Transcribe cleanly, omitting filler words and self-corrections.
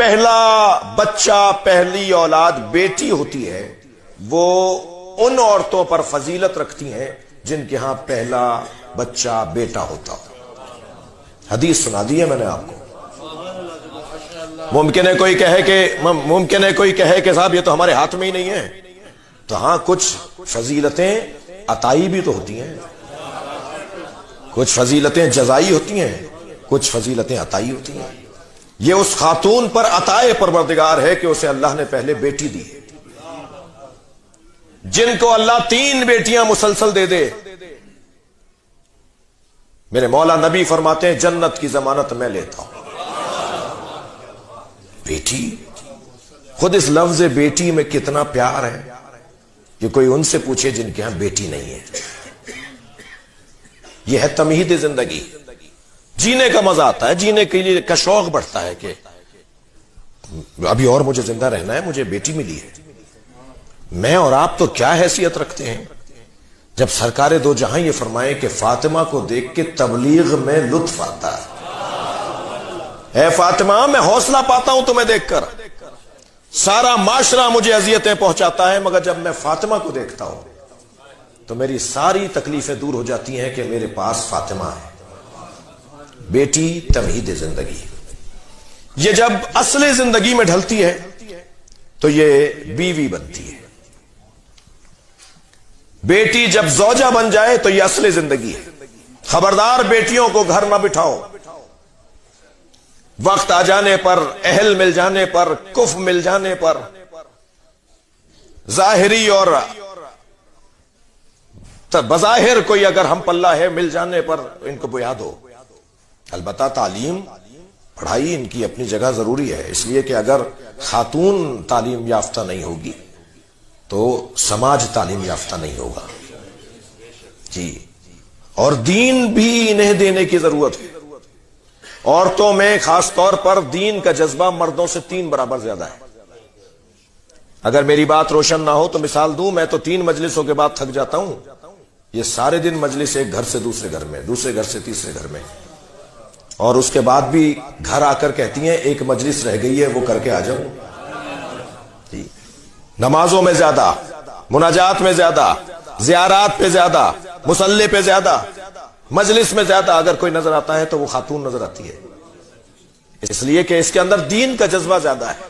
پہلا بچہ، پہلی اولاد بیٹی ہوتی ہے، وہ ان عورتوں پر فضیلت رکھتی ہیں جن کے ہاں پہلا بچہ بیٹا ہوتا ہو۔ حدیث سنا دی ہے میں نے آپ کو۔ ممکن ہے کوئی کہے کہ صاحب یہ تو ہمارے ہاتھ میں ہی نہیں ہے، تو ہاں کچھ فضیلتیں عطائی بھی تو ہوتی ہیں، کچھ فضیلتیں جزائی ہوتی ہیں، کچھ فضیلتیں عطائی ہوتی ہیں۔ یہ اس خاتون پر عطائے پروردگار ہے کہ اسے اللہ نے پہلے بیٹی دی، جن کو اللہ 3 بیٹیاں مسلسل دے دے، میرے مولا نبی فرماتے ہیں جنت کی ضمانت میں لیتا ہوں۔ بیٹی، خود اس لفظ بیٹی میں کتنا پیار ہے کہ کوئی ان سے پوچھے جن کے ہاں بیٹی نہیں ہے۔ یہ ہے تمہید زندگی، جینے کا مزہ آتا ہے، جینے کے لیے کا شوق بڑھتا ہے کہ ابھی اور مجھے زندہ رہنا ہے، مجھے بیٹی ملی ہے۔ میں اور آپ تو کیا حیثیت رکھتے ہیں جب سرکار دو جہاں یہ فرمائے کہ فاطمہ کو دیکھ کے تبلیغ میں لطف آتا ہے۔ اے فاطمہ، میں حوصلہ پاتا ہوں تمہیں دیکھ کر، سارا معاشرہ مجھے اذیتیں پہنچاتا ہے، مگر جب میں فاطمہ کو دیکھتا ہوں تو میری ساری تکلیفیں دور ہو جاتی ہیں کہ میرے پاس فاطمہ ہے۔ بیٹی تمہید زندگی، یہ جب اصل زندگی میں ڈھلتی ہے تو یہ بیوی بنتی ہے۔ بیٹی جب زوجہ بن جائے تو یہ اصل زندگی ہے۔ خبردار بیٹیوں کو گھر نہ بٹھاؤ، وقت آ جانے پر، اہل مل جانے پر، کف مل جانے پر، ظاہری اور بظاہر کوئی اگر ہم پلہ ہے مل جانے پر ان کو بیا دو۔ البتہ تعلیم، پڑھائی ان کی اپنی جگہ ضروری ہے، اس لیے کہ اگر خاتون تعلیم یافتہ نہیں ہوگی تو سماج تعلیم یافتہ نہیں ہوگا۔ جی، اور دین بھی انہیں دینے کی ضرورت ہے۔ عورتوں میں خاص طور پر دین کا جذبہ مردوں سے 3 برابر زیادہ ہے۔ اگر میری بات روشن نہ ہو تو مثال دوں، میں تو 3 مجلسوں کے بعد تھک جاتا ہوں، یہ سارے دن مجلس ایک گھر سے دوسرے گھر میں، دوسرے گھر سے تیسرے گھر میں، اور اس کے بعد بھی گھر آ کر کہتی ہیں ایک مجلس رہ گئی ہے وہ کر کے آ جاؤں۔ جی، نمازوں میں زیادہ، مناجات میں زیادہ، زیارات پہ زیادہ، مصلی پہ زیادہ، مجلس میں زیادہ اگر کوئی نظر آتا ہے تو وہ خاتون نظر آتی ہے، اس لیے کہ اس کے اندر دین کا جذبہ زیادہ ہے۔